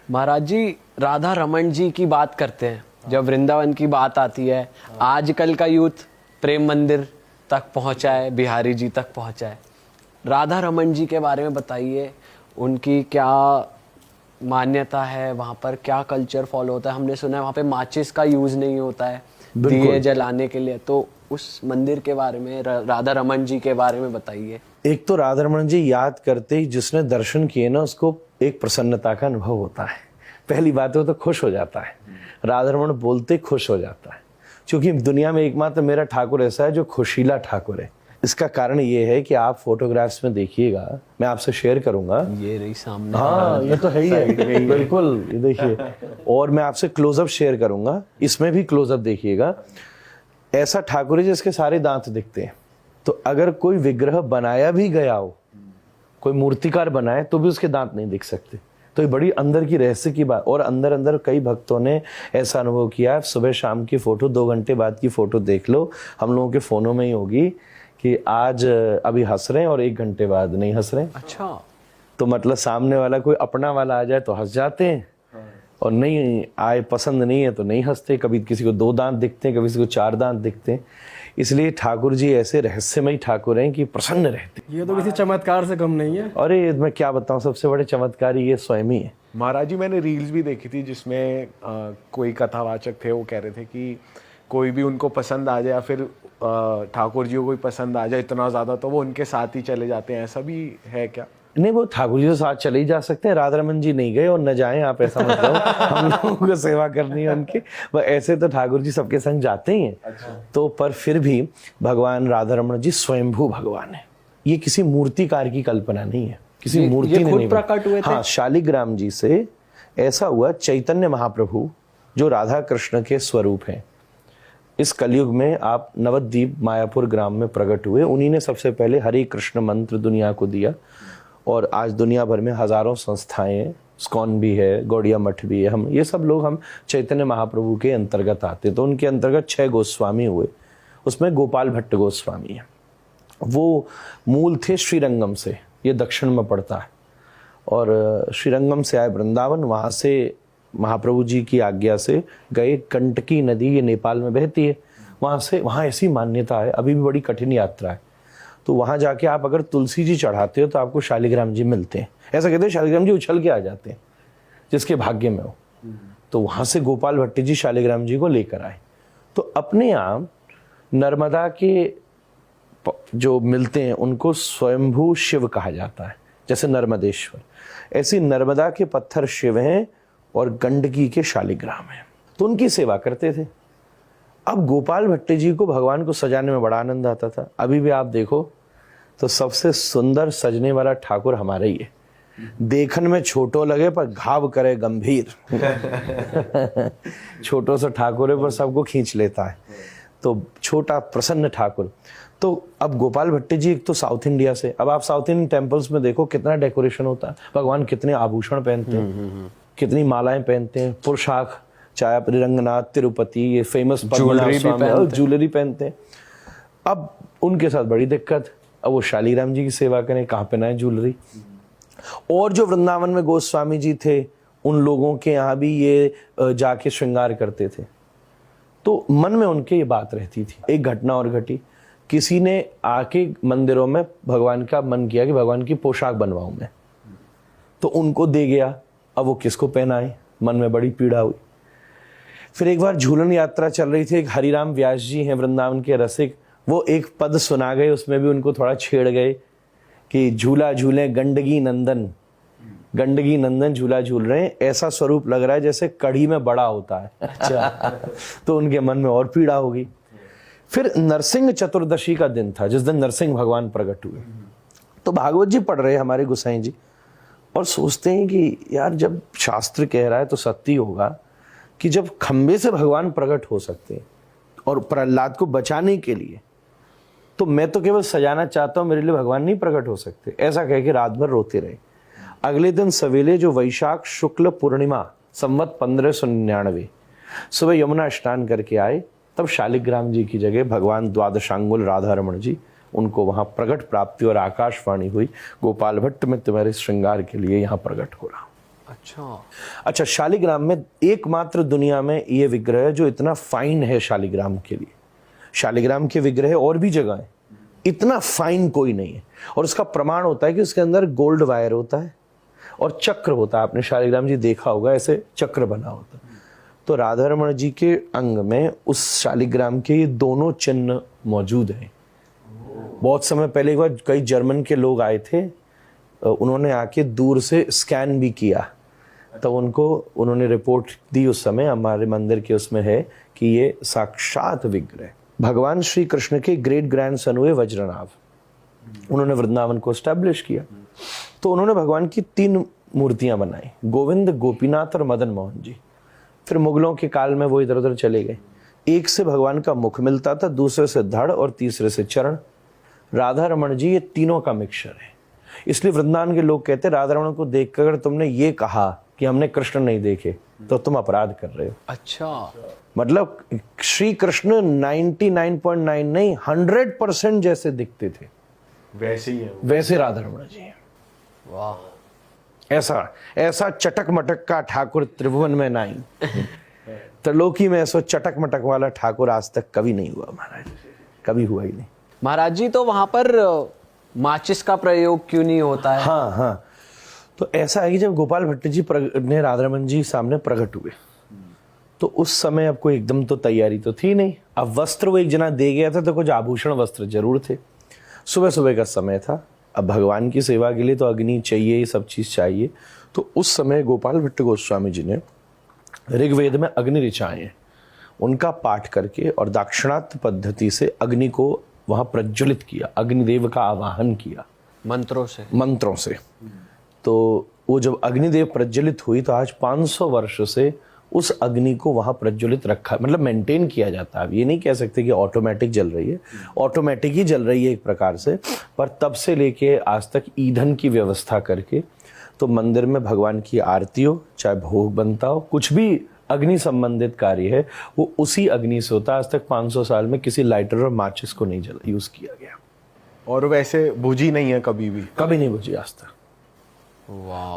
महाराज जी, राधा रमन जी की बात करते हैं, जब वृंदावन की बात आती है, आजकल का यूथ प्रेम मंदिर तक पहुंचा है, बिहारी जी तक पहुंचा है। राधा रमन जी के बारे में बताइए, उनकी क्या मान्यता है, वहाँ पर क्या कल्चर फॉलो होता है। हमने सुना है वहाँ पे माचिस का यूज नहीं होता है दिए जलाने के लिए, तो उस मंदिर के बारे में, राधा रमन जी के बारे में बताइए। एक तो राधा रमन जी याद करते ही जिसने दर्शन किए ना, उसको एक प्रसन्नता का अनुभव होता है। पहली बात है तो खुश हो जाता है, राधा रमन बोलते खुश हो जाता है, क्योंकि दुनिया में एकमात्र मेरा ठाकुर ऐसा है जो खुशीला ठाकुर है। इसका कारण ये है कि आप फोटोग्राफ्स में देखिएगा, मैं आपसे शेयर करूंगा, ये रही सामने। हाँ, ये तो है ही है, बिल्कुल, ये देखिए। और मैं आपसे क्लोजअप शेयर करूंगा, इसमें भी क्लोजअप देखिएगा। ऐसा ठाकुर है जिसके सारे दांत दिखते हैं। तो अगर कोई विग्रह बनाया भी गया हो, कोई मूर्तिकार बनाए, तो भी उसके दांत नहीं दिख सकते। तो ये बड़ी अंदर की रहस्य की बात। और अंदर अंदर कई भक्तों ने ऐसा अनुभव किया। सुबह शाम की फोटो, 2 घंटे बाद की फोटो देख लो, हम लोगों के फोनों में ही होगी कि आज अभी हंस रहे हैं और 1 घंटे बाद नहीं हंस रहे। अच्छा, तो मतलब सामने वाला कोई अपना वाला आ जाए तो हंस जाते हैं, और नहीं आए, पसंद नहीं है तो नहीं हंसते। कभी किसी को 2 दांत दिखते हैं, कभी किसी को 4 दांत दिखते हैं। इसलिए ठाकुर जी ऐसे रहस्यमय ठाकुर हैं कि प्रसन्न रहते। ये तो किसी चमत्कार से कम नहीं है। अरे मैं क्या बताऊं, सबसे बड़े चमत्कारी ये स्वयं ही है। महाराज जी, मैंने रील्स भी देखी थी जिसमें कोई कथावाचक थे, वो कह रहे थे कि कोई भी उनको पसंद आ जाए या फिर ठाकुर जी को कोई पसंद आ जाए इतना ज़्यादा, तो वो उनके साथ ही चले जाते हैं। ऐसा भी है क्या? नहीं, वो ठाकुर जी के साथ चले ही जा सकते हैं। राधा रमन जी नहीं गए और न जाएं, आप ऐसा मतलब हम लोगों को सेवा करनी है उनकी। ऐसे तो ठाकुर जी सबके संग जाते ही हैं। अच्छा। तो पर फिर भी भगवान राधा रमन जी स्वयंभू भगवान है। ये किसी मूर्तिकार की कल्पना नहीं है, किसी मूर्ति ने नहीं प्रकट हुए थे। हाँ, शालिग्राम जी से ऐसा हुआ। चैतन्य महाप्रभु जो राधा कृष्ण के स्वरूप हैं, इस कलयुग में आप नवद्वीप मायापुर ग्राम में प्रकट हुए। उन्हीं ने सबसे पहले हरे कृष्ण मंत्र दुनिया को दिया। और आज दुनिया भर में हजारों संस्थाएं, स्कॉन भी है, गौड़िया मठ भी है, हम ये सब लोग हम चैतन्य महाप्रभु के अंतर्गत आते। तो उनके अंतर्गत 6 गोस्वामी हुए, उसमें गोपाल भट्ट गोस्वामी है। वो मूल थे श्रीरंगम से, ये दक्षिण में पड़ता है। और श्रीरंगम से आए वृंदावन, वहाँ से महाप्रभु जी की आज्ञा से गए कंटकी नदी, ये नेपाल में बहती है, वहाँ ऐसी मान्यता है, अभी भी बड़ी कठिन यात्रा है। तो वहां जाके आप अगर तुलसी जी चढ़ाते हो तो आपको शालिग्राम जी मिलते हैं। ऐसा कहते हैं शालिग्राम जी उछल के आ जाते हैं, जिसके भाग्य में हो। तो वहां से गोपाल भट्ट जी शालिग्राम जी को लेकर आए। तो अपने आप नर्मदा के जो मिलते हैं उनको स्वयंभू शिव कहा जाता है। जैसे नर्मदेश्वर, ऐसी नर्मदा के पत्थर शिव हैं और गंडकी के शालिग्राम हैं। तो उनकी सेवा करते थे। अब गोपाल भट्ट जी को भगवान को सजाने में बड़ा आनंद आता था। अभी भी आप देखो तो सबसे सुंदर सजने वाला ठाकुर हमारा ही है। देखन में छोटो लगे पर घाव करे गंभीर। छोटो सा ठाकुर है पर सबको खींच लेता है। तो छोटा प्रसन्न ठाकुर। तो अब गोपाल भट्ट जी एक तो साउथ इंडिया से, अब आप साउथ इंडियन टेम्पल्स में देखो कितना डेकोरेशन होता है। भगवान कितने आभूषण पहनते हैं, कितनी मालाएं पहनते हैं, पुरुषाक, चाहे आप रंगनाथ, तिरुपति, ये फेमस ज्वेलरी पहनते हैं। अब उनके साथ बड़ी दिक्कत, अब वो शालिग्राम जी की सेवा करें, कहाँ पहनाएं ज्वेलरी। और जो वृंदावन में गोस्वामी जी थे, उन लोगों के यहाँ भी ये जाके श्रृंगार करते थे। तो मन में उनके ये बात रहती थी। एक घटना और घटी, किसी ने आके मंदिरों में भगवान का मन किया कि भगवान की पोशाक बनवाऊं मैं, तो उनको दे गया। अब वो किसको पहनाए, मन में बड़ी पीड़ा हुई। फिर एक बार झूलन यात्रा चल रही थी, एक हरिराम व्यास जी हैं वृंदावन के रसिक, वो एक पद सुना गए, उसमें भी उनको थोड़ा छेड़ गए कि झूला झूले गंडगी नंदन, गंडगी नंदन झूला झूल रहे हैं। ऐसा स्वरूप लग रहा है जैसे कढ़ी में बड़ा होता है। अच्छा। तो उनके मन में और पीड़ा होगी। फिर नरसिंह चतुर्दशी का दिन था, जिस दिन नरसिंह भगवान प्रकट हुए। तो भागवत जी पढ़ रहे हमारे गोसाई जी, और सोचते हैं कि यार जब शास्त्र कह रहा है तो सत्य होगा कि जब खंबे से भगवान प्रकट हो सकते हैं और प्रहलाद को बचाने के लिए, तो मैं तो केवल सजाना चाहता हूं, मेरे लिए भगवान नहीं प्रकट हो सकते। ऐसा कह के रात भर रोते रहे। अगले दिन सवेरे जो वैशाख शुक्ल पूर्णिमा संवत 1599 सुबह यमुना स्नान करके आए, तब शालिग्राम जी की जगह भगवान द्वादशांगुल राधा रमन जी, उनको वहां प्रकट प्राप्ति और आकाशवाणी हुई, गोपाल भट्ट में तुम्हारे श्रृंगार के लिए यहाँ प्रकट हो रहा। अच्छा, शालिग्राम में एकमात्र दुनिया में ये विग्रह है जो इतना फाइन है शालिग्राम के लिए। शालिग्राम के विग्रह और भी जगह है, इतना फाइन कोई नहीं है। और उसका प्रमाण होता है कि उसके अंदर गोल्ड वायर होता है और चक्र होता है। आपने शालिग्राम जी देखा होगा, ऐसे चक्र बना होता है। तो राधा रमण जी के अंग में उस शालिग्राम के ये दोनों चिन्ह मौजूद हैं। बहुत समय पहले एक बार कई जर्मन के लोग आए थे, उन्होंने आके दूर से स्कैन भी किया, तो उन्होंने रिपोर्ट दी उस समय, हमारे मंदिर के उसमें है कि ये साक्षात विग्रह भगवान श्री कृष्ण के ग्रेट ग्रैंडसन हुए वज्रनाभ। उन्होंने वृंदावन को एस्टैब्लिश किया। तो उन्होंने भगवान की 3 मूर्तियां बनाई, गोविंद, गोपीनाथ और मदन मोहन जी। फिर मुगलों के काल में वो इधर उधर चले गए। एक से भगवान का मुख मिलता था, दूसरे से धड़ और तीसरे से चरण। राधा रमण जी ये तीनों का मिक्सचर है। इसलिए वृंदावन के लोग कहते हैं राधा रमण को देखकर अगर तुमने ये कहा कि हमने कृष्ण नहीं देखे तो तुम अपराध कर रहे हो। अच्छा, मतलब श्री कृष्ण 99.9 नहीं 100% जैसे दिखते थे, वैसे ही है वो। वैसे राधा रमण जी हैं। वाह, ऐसा चटक मटक का ठाकुर त्रिभुवन में नहीं, त्रिलोकी में ऐसा चटक मटक वाला ठाकुर आज तक कभी नहीं हुआ महाराज, कभी हुआ ही नहीं। महाराज जी तो वहां पर माचिस का प्रयोग क्यों नहीं होता है? हाँ, तो ऐसा है कि जब गोपाल भट्ट जी ने राधा रमण जी सामने प्रकट हुए तो उस समय अब कोई एकदम तो तैयारी तो थी नहीं। अब वस्त्र वो एक जना दे गया था तो कुछ आभूषण वस्त्र जरूर थे। सुबह सुबह का समय था, अब भगवान की सेवा के लिए तो अग्नि चाहिए, ये सब चीज चाहिए। तो उस समय गोपाल भट्ट गोस्वामी जी ने ऋग्वेद में अग्नि ऋचाएं उनका पाठ करके और दाक्षिणात्य पद्धति से अग्नि को वहां प्रज्वलित किया, अग्निदेव का आवाहन किया मंत्रों से। तो वो जब अग्निदेव प्रज्वलित हुई तो आज 500 वर्ष से उस अग्नि को वहां प्रज्वलित रखा, मतलब मेंटेन किया जाता है। अब ये नहीं कह सकते कि ऑटोमेटिक जल रही है, ऑटोमेटिक ही जल रही है एक प्रकार से, पर तब से लेके आज तक ईंधन की व्यवस्था करके तो मंदिर में भगवान की आरती हो, चाहे भोग बनता हो, कुछ भी अग्नि संबंधित कार्य है वो उसी अग्नि से होता है। आज तक 500 साल में किसी लाइटर और माचिस को नहीं यूज किया गया। और वैसे बुझी नहीं है कभी नहीं बुझी आज तक।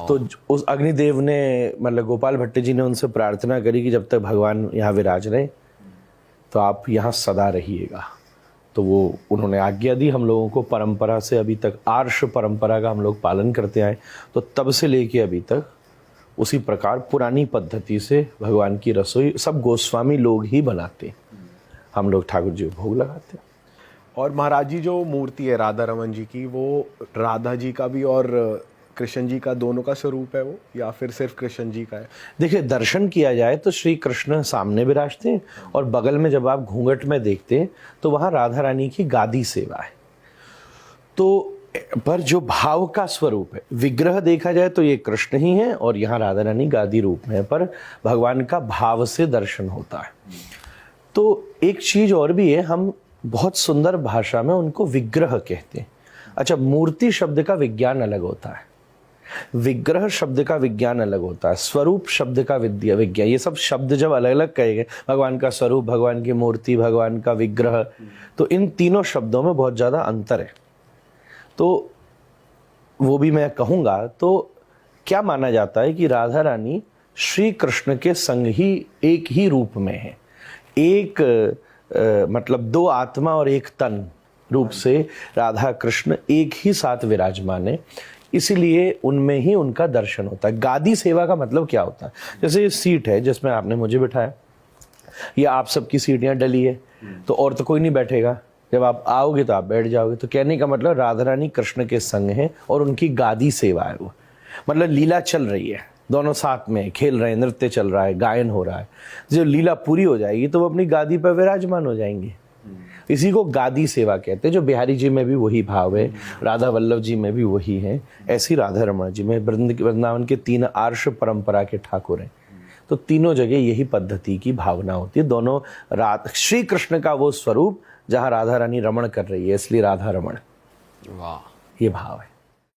तो उस अग्निदेव ने, मतलब गोपाल भट्ट जी ने उनसे प्रार्थना करी कि जब तक भगवान यहाँ विराज रहे तो आप यहाँ सदा रहिएगा। तो वो उन्होंने आज्ञा दी। हम लोगों को परंपरा से अभी तक आर्ष परंपरा का हम लोग पालन करते आए, तो तब से लेके अभी तक उसी प्रकार पुरानी पद्धति से भगवान की रसोई सब गोस्वामी लोग ही बनाते, हम लोग ठाकुर जी को भोग लगाते। और महाराज जी जो मूर्ति है राधा रमन जी की, वो राधा जी का भी और कृष्ण जी का दोनों का स्वरूप है वो, या फिर सिर्फ कृष्ण जी का है? देखिए, दर्शन किया जाए तो श्री कृष्ण सामने विराजते हैं और बगल में जब आप घूंघट में देखते हैं तो वहां राधा रानी की गादी सेवा है। तो पर जो भाव का स्वरूप है, विग्रह देखा जाए तो ये कृष्ण ही है और यहाँ राधा रानी गादी रूप में है, पर भगवान का भाव से दर्शन होता है। तो एक चीज और भी है, हम बहुत सुंदर भाषा में उनको विग्रह कहते हैं। अच्छा, मूर्ति शब्द का विज्ञान अलग होता है, विग्रह शब्द का विज्ञान अलग होता है, स्वरूप शब्द का विज्ञान। ये सब शब्द जब अलग अलग कहे गए, भगवान का स्वरूप, भगवान की मूर्ति, भगवान का विग्रह, तो इन तीनों शब्दों में बहुत ज्यादा अंतर है। तो वो भी मैं कहूंगा, तो क्या माना जाता है कि राधा रानी श्री कृष्ण के संग ही एक ही रूप में है, एक मतलब 2 आत्मा और 1 तन रूप से राधा कृष्ण एक ही साथ विराजमान है, इसीलिए उनमें ही उनका दर्शन होता है। गादी सेवा का मतलब क्या होता है? जैसे ये सीट है जिसमें आपने मुझे बिठाया, या आप सबकी सीट यहाँ डली है, तो और तो कोई नहीं बैठेगा, जब आप आओगे तो आप बैठ जाओगे। तो कहने का मतलब राधा रानी कृष्ण के संग है और उनकी गादी सेवा है वो, मतलब लीला चल रही है, दोनों साथ में खेल रहे हैं, नृत्य चल रहा है, गायन हो रहा है। जब लीला पूरी हो जाएगी तो वो अपनी गादी पर विराजमान हो जाएंगे। इसी को गादी सेवा कहते हैं, जो बिहारी जी में भी वही भाव है, राधा वल्लभ जी में भी वही है, ऐसी राधा रमण जी में। वृंदावन के 3 आर्ष परंपरा के ठाकुर हैं, तो तीनों जगह यही पद्धति की भावना होती है। दोनों श्री कृष्ण का वो स्वरूप जहाँ राधा रानी रमण कर रही है, इसलिए राधा रमण, वाह, ये भाव है।